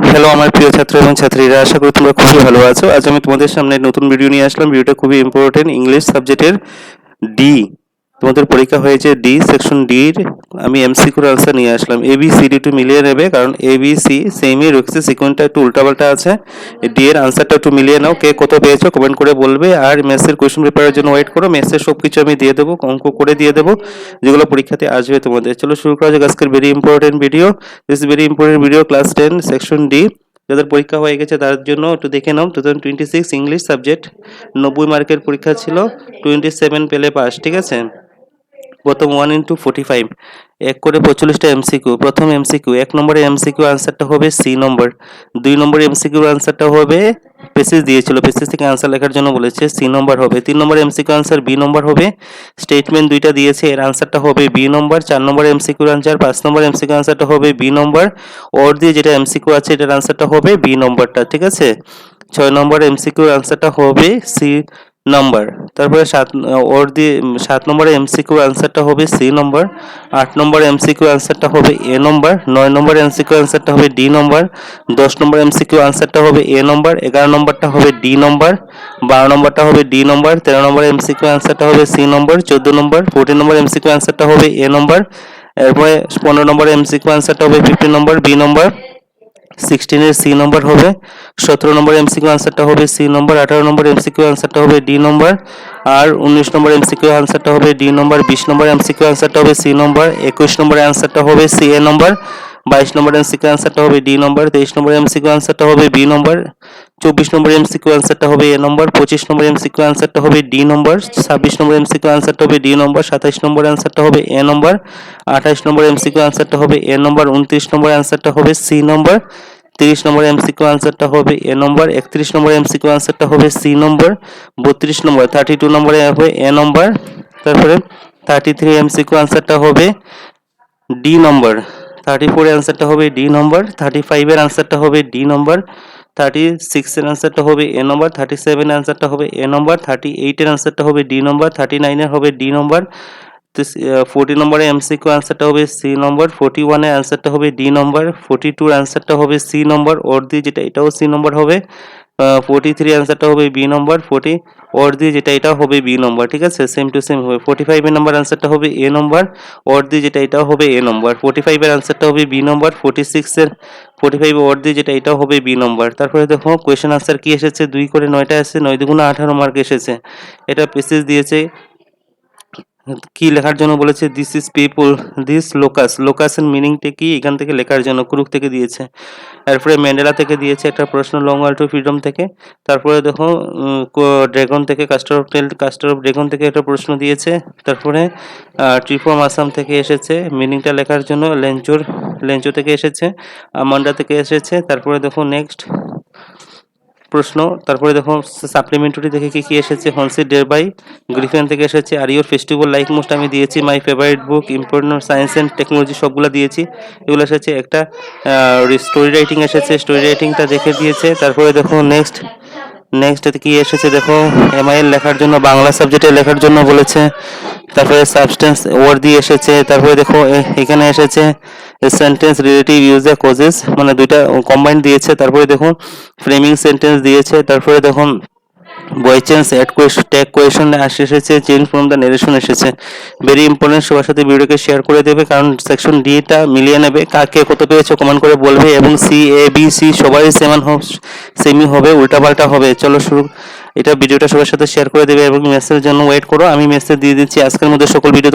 Hello আমার প্রিয় ছাত্র এবং ছাত্রীরা, আশা করি তোমরা খুবই ভালো আছো। আজ আমি তোমাদের সামনে নতুন ভিডিও নিয়ে আসলাম। ভিডিওটা খুবই ইম্পর্টেন্ট, ইংলিশ সাবজেক্টের ডি। তোমাদের পরীক্ষা হয়েছে ডি সেকশন ডির। আমি এমসিকিউর আনসার নিয়ে আসলাম। এ বি সি ডি একটু মিলিয়ে নেবে, কারণ এ বি সি সেমই রেখেছে, সিকোয়েন্সটা একটু উল্টাপাল্টা আছে। ডি এর আনসারটা একটু মিলিয়ে নাও। কে কত পেয়েছো কমেন্ট করে বলবে। আর মেসের কোয়েশ্চেন পেপারের জন্য ওয়েট করো। মেসের সব কিছু আমি দিয়ে দেবো, অঙ্ক করে দিয়ে দেবো, যেগুলো পরীক্ষাতে আসবে তোমাদের। চলো শুরু করা যাক আজকের very important video. This very important video, class 10 section D. যাদের পরীক্ষা হয়ে গেছে তার জন্য একটু দেখে নাও। 2026 ইংলিশ সাবজেক্ট 90 মার্কের পরীক্ষা ছিল, 27 পেলে পাস। ঠিক আছে, প্রথম 1 into 45, এক করে 45টা এমসিকিউ। প্রথম এমসিকিউ, 1 নম্বরের এমসিকিউ আনসারটা হবে সি নম্বর। 2 নম্বরের এমসিকিউ আনসারটা হবে, পেসেজ দিয়েছিল, পেসেজ থেকে আনসার লেখার জন্য বলেছে, সি নম্বর হবে। 3 নম্বরের এমসিকিউ আনসার বি নম্বর হবে। স্টেটমেন্ট দুইটা দিয়েছে, এর আনসারটা হবে বি নম্বর। 4 নম্বরের এমসিকিউ আনসার, 5 নম্বর এমসিকিউ আনসারটা হবে বি নম্বর। ওর দিয়ে যেটা এমসিকিউ আছে এটার আনসারটা হবে বি নম্বরটা। ঠিক আছে, 6 নম্বর এমসিকিউ আনসারটা হবে সি নম্বর। তারপরে ওর দিয়ে 7 নম্বরের এমসিকিউ আনসারটা হবে সি নম্বর। 8 নম্বর এমসিকিউ আনসারটা হবে এ নম্বর। 9 নম্বর এমসিকিউ আনসারটা হবে ডি নম্বর। 10 নম্বর এমসিকিউ আনসারটা হবে এ নম্বর। 11 নম্বরটা হবে ডি নম্বর। 12 নম্বরটা হবে ডি নম্বর। 13 নম্বর এমসিকিউ আনসারটা হবে সি নম্বর। 14 নম্বর 14 নম্বর এমসিকিউ আনসারটা হবে এ নম্বর। এরপরে 15 নম্বর এমসিকিউ আনসারটা হবে 15 নম্বর বি নম্বর। 16 এর সি নম্বর হবে। 17 নম্বর এমসিকিউ আনসারটা হবে সি নম্বর। 18 নম্বর এমসিকিউ আনসারটা হবে ডি নম্বর। আর 19 নম্বর এমসিকিউ আনসারটা হবে ডি নম্বর। 20 নম্বর এমসিকিউ আনসারটা হবে সি নম্বর। 21 নম্বর আনসারটা হবে সি এ নম্বর। 22 নম্বর এমসিকিউ আনসারটা হবে ডি নম্বর। 23 নম্বর এমসিকিউ আনসারটা হবে বি নম্বর। 24 নম্বর এমসিকিউ আনসারটা হবে এ নম্বর। 25 নম্বর এমসিকিউ আনসারটা হবে ডি নম্বর। 26 নম্বর এমসিকিউ আনসারটা হবে ডি নম্বর। 27 নম্বর আনসারটা হবে এ নম্বর। 28 নম্বর এমসিকিউ আনসারটা হবে এ নম্বর। 29 নম্বর আনসারটা হবে সি নম্বর। 30 নম্বর এমসিকিউ আনসারটা হবে এ নম্বর। 31 নম্বর এমসিকিউ আনসারটা হবে সি নম্বর। 32 নম্বর 32 নম্বরে হবে এ নম্বর। তারপরে 33 এমসিকিউ আনসারটা হবে ডি নম্বর। 34 এর আনসারটা হবে ডি নম্বর। 35 এর আনসারটা হবে ডি নম্বর। 36 এর আনসারটা হবে এ নম্বর। 37 এর আনসারটা হবে এ নম্বর। 38 এর আনসারটা হবে ডি নম্বর। 39 এর হবে ডি নম্বর। 40 নম্বরের এমসিকিউ আনসারটা হবে সি নম্বর। 41 এর আনসারটা হবে ডি নম্বর। 42 এর আনসারটা হবে সি নম্বর ওর দিয়ে, যেটা এটাও সি নম্বর হবে। 43 আনসারটা হবে বি নম্বর। 40 ওর দিয়ে যেটা এটাও হবে বি নম্বর। ঠিক আছে, সেম টু সেম হবে। 45 এর নাম্বার আনসারটা হবে এ নম্বর। ওর দিয়ে যেটা এটাও হবে এ নম্বর। 45 এর আনসারটা হবে বি নম্বর। 45 ওর দিয়ে যেটা এটাও হবে বি নম্বর। তারপরে দেখো কোয়েশ্চেন আনসার কি এসেছে, 2 করে 9টা এসেছে, 9 দুগুণে 18 মার্ক এসেছে। এটা পেসেজ দিয়েছে, কি লেখার জন্য বলেছে, this is people, this locus, লোকাসের মিনিংটা কি এখান থেকে লেখার জন্য কুরুক থেকে দিয়েছে। এরপরে ম্যান্ডেলা থেকে দিয়েছে একটা প্রশ্ন, লং ওয়াল টু ফ্রিডম থেকে। তারপরে দেখো ড্রাগন থেকে, কাস্টার অফ ড্রাগন থেকে একটা প্রশ্ন দিয়েছে। তারপরে ট্রি ফ্রম আসাম থেকে এসেছে, মিনিংটা লেখার জন্য লেঞ্চো থেকে এসেছে, আমন্ডা থেকে এসেছে। তারপরে দেখো নেক্সট প্রশ্ন, তারপরে দেখো সাপ্লিমেন্টারি থেকে কি কি এসেছে, হনসি ডের বাই গ্রিফেন থেকে এসেছে, আর ইউর ফেস্টিভ্যাল লাইক মোস্ট আমি দিয়েছি, my favourite book, important science and technology সবগুলো দিয়েছি, এগুলো এসেছে। একটা স্টোরি রাইটিং এসেছে, স্টোরি রাইটিংটা দেখে দিয়েছে। তারপরে দেখো নেক্সট কি এসেছে, দেখো এমআইএল লেখার জন্য, বাংলা সাবজেক্টে লেখার জন্য বলেছে। তারপরে সাবস্টেন্স ওয়ার্ড দিয়ে এসেছে। তারপরে দেখো এখানে এসেছে sentence relative use a causes, মানে দুইটা কম্বাইন্ড দিয়েছে। তারপরে দেখো ফ্রেমিং সেন্টেন্স দিয়েছে। তারপরে দেখো বয় চেঞ্জ অ্যাড ট্যাগ কোয়েশন এসেছে, চেঞ্জ ফ্রম দ্য নেরেশন এসেছে। ভেরি ইম্পর্টেন্ট, সবার সাথে ভিডিওকে শেয়ার করে দেবে, কারণ সেকশন ডিটা মিলিয়ে নেবে, কাকে কত পেয়েছো কমেন্ট করে বলবে। এবং সি এ বি সি সবাই সেমই হবে, উল্টাপাল্টা হবে। চলো শুরু, এটা ভিডিওটা সবার সাথে শেয়ার করে দেবে এবং মেসেজের জন্য ওয়েট করো। আমি মেসেজ দিয়ে দিচ্ছি আজকের মধ্যে সকল ভিডিও